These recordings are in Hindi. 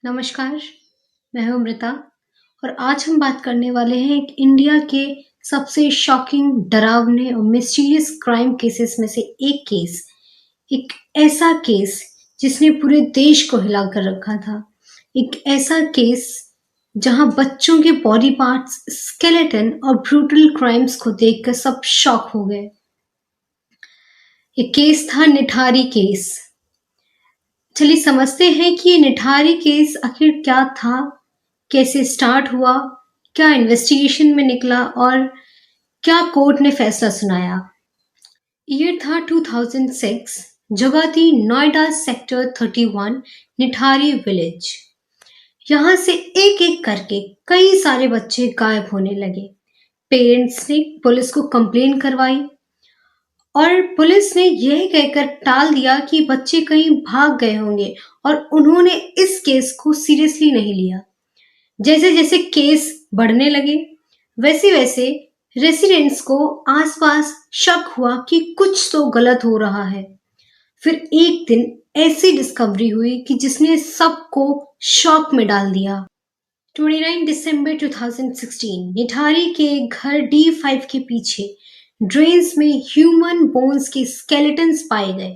नमस्कार, मैं हूँ अमृता और आज हम बात करने वाले हैं एक इंडिया के सबसे शॉकिंग, डरावने और मिस्टीरियस क्राइम केसेस में से एक ऐसा केस जिसने पूरे देश को हिला कर रखा था। एक ऐसा केस जहां बच्चों के बॉडी पार्ट्स, स्केलेटन और ब्रूटल क्राइम्स को देखकर सब शॉक हो गए। ये केस था निठारी केस। चलिए समझते हैं कि ये निठारी केस आखिर क्या था, कैसे स्टार्ट हुआ, क्या इन्वेस्टिगेशन में निकला और क्या कोर्ट ने फैसला सुनाया। ईयर था 2006। जगह थी नोएडा सेक्टर 31, निठारी विलेज। यहाँ से एक एक करके कई सारे बच्चे गायब होने लगे। पेरेंट्स ने पुलिस को कंप्लेन करवाई और पुलिस ने यह कहकर टाल दिया कि बच्चे कहीं भाग गए होंगे और उन्होंने इस केस को सीरियसली नहीं लिया। जैसे जैसे केस बढ़ने लगे वैसे वैसे रेसिडेंट्स को आसपास शक हुआ कि कुछ तो गलत हो रहा है। फिर एक दिन ऐसी डिस्कवरी हुई कि जिसने सबको शॉक में डाल दिया। 29 दिसंबर 2016 निठारी के घर D5 के पीछे ड्रेन्स में ह्यूमन बोन्स के स्केलेटन्स पाए गए।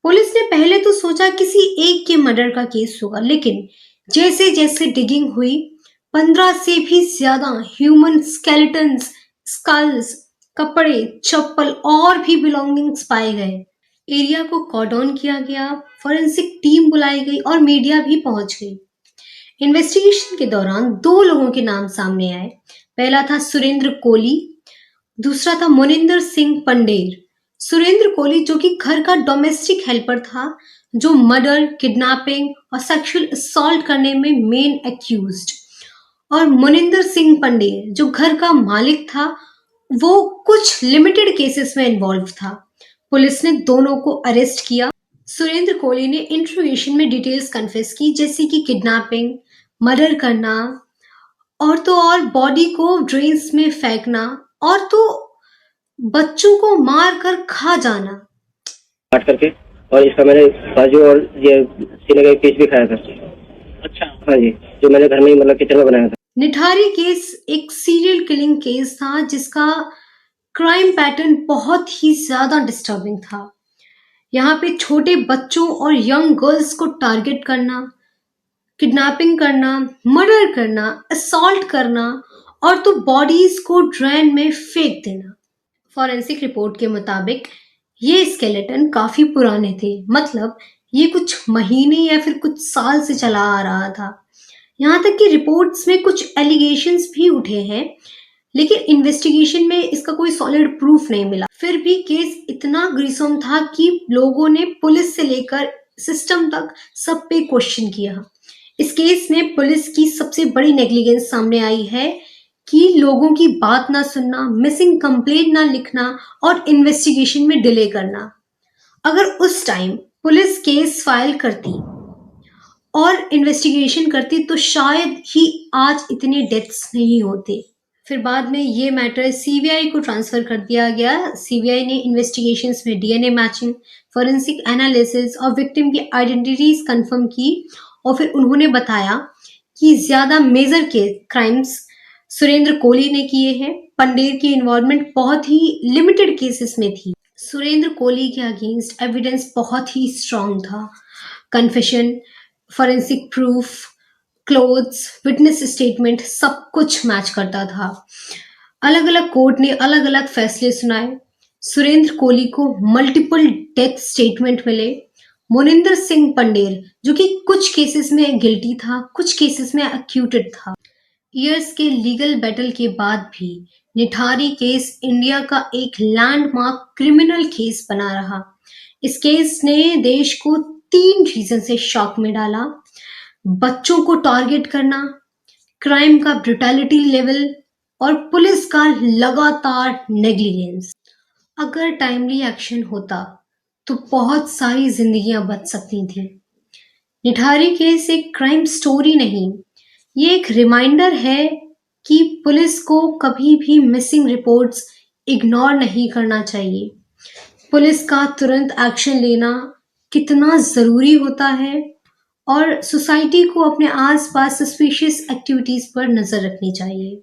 पुलिस ने पहले तो सोचा किसी एक के मर्डर का केस होगा, लेकिन जैसे जैसे डिगिंग हुई 15 से भी ज्यादा ह्यूमन स्केलेटन्स, स्कल्स, कपड़े, चप्पल और भी बिलोंगिंग्स पाए गए। एरिया को कॉर्डन किया गया, फॉरेंसिक टीम बुलाई गई और मीडिया भी पहुंच गई। इन्वेस्टिगेशन के दौरान दो लोगों के नाम सामने आए। पहला था सुरेंद्र कोली, दूसरा था मोनिंदर सिंह पंडेर। सुरेंद्र कोली जो कि घर का डोमेस्टिक हेल्पर था, जो मर्डर, किडनैपिंग और सेक्सुअल असॉल्ट करने में मेन एक्यूज्ड, और मोनिंदर सिंह पंडेर जो घर का मालिक था, वो कुछ लिमिटेड केसेस में इन्वॉल्व था। पुलिस ने दोनों को अरेस्ट किया। सुरेंद्र कोहली ने इंट्रोगेशन में डिटेल्स कन्फेस की, जैसे कि किडनैपिंग, मर्डर करना और तो और बॉडी को ड्रेन्स में फेंकना और तो बच्चों को मार कर खा जाना। काट करके और इसका मैंने काजू और ये सीने का एक पीस भी खाया था। अच्छा। हाँ जी, जो मैंने घर में ही मतलब किचन में बनाया था। निठारी केस एक सीरियल किलिंग केस था जिसका क्राइम पैटर्न बहुत ही ज्यादा डिस्टर्बिंग था। यहाँ पे छोटे बच्चों और यंग गर्ल्स को टारगेट करना, किडनैपिंग करना, मर्डर करना, असॉल्ट करना और तो बॉडीज को ड्रेन में फेंक देना। फॉरेंसिक रिपोर्ट के मुताबिक ये स्केलेटन काफी पुराने थे, मतलब ये कुछ महीने या फिर कुछ साल से चला आ रहा था। यहाँ तक कि रिपोर्ट्स में कुछ एलिगेशंस भी उठे हैं, लेकिन इन्वेस्टिगेशन में इसका कोई सॉलिड प्रूफ नहीं मिला। फिर भी केस इतना ग्रीसम था कि लोगों ने पुलिस से लेकर सिस्टम तक सब पे क्वेश्चन किया। इस केस में पुलिस की सबसे बड़ी नेग्लिजेंस सामने आई है कि लोगों की बात ना सुनना, मिसिंग कंप्लेंट ना लिखना और इन्वेस्टिगेशन में डिले करना। अगर उस टाइम पुलिस केस फाइल करती और इन्वेस्टिगेशन करती तो शायद ही आज इतने डेथ्स नहीं होते। फिर बाद में ये मैटर सीबीआई को ट्रांसफर कर दिया गया। सीबीआई ने इन्वेस्टिगेशंस में डीएनए मैचिंग, फॉरेंसिक एनालिसिस और विक्टिम की आइडेंटिटीज कंफर्म की और फिर उन्होंने बताया कि ज्यादा मेजर के क्राइम्स सुरेंद्र कोहली ने किए हैं। पंडेर की इन्वॉल्वमेंट बहुत ही लिमिटेड केसेस में थी। सुरेंद्र कोहली के अगेंस्ट एविडेंस बहुत ही स्ट्रांग था। Confession, forensic proof, clothes, witness statement सब कुछ मैच करता था। अलग अलग कोर्ट ने अलग अलग फैसले सुनाए। सुरेंद्र कोहली को मल्टीपल डेथ स्टेटमेंट मिले। मोनिंदर सिंह पंडेर जो कि कुछ केसेस में गिल्टी था, कुछ केसेस में एक्यूटेड था। ईयर्स के लीगल बैटल के बाद भी निठारी केस इंडिया का एक लैंडमार्क क्रिमिनल केस बना रहा। इस केस ने देश को 3 रीजन से शॉक में डाला: बच्चों को टारगेट करना, क्राइम का ब्रुटैलिटी लेवल और पुलिस का लगातार नेग्लिजेंस। अगर टाइमली एक्शन होता तो बहुत सारी जिंदगियां बच सकती थी। निठारी केस एक क्राइम स्टोरी नहीं, ये एक रिमाइंडर है कि पुलिस को कभी भी मिसिंग रिपोर्ट्स इग्नोर नहीं करना चाहिए। पुलिस का तुरंत एक्शन लेना कितना जरूरी होता है और सोसाइटी को अपने आस-पास सस्पिशियस एक्टिविटीज़ पर नज़र रखनी चाहिए।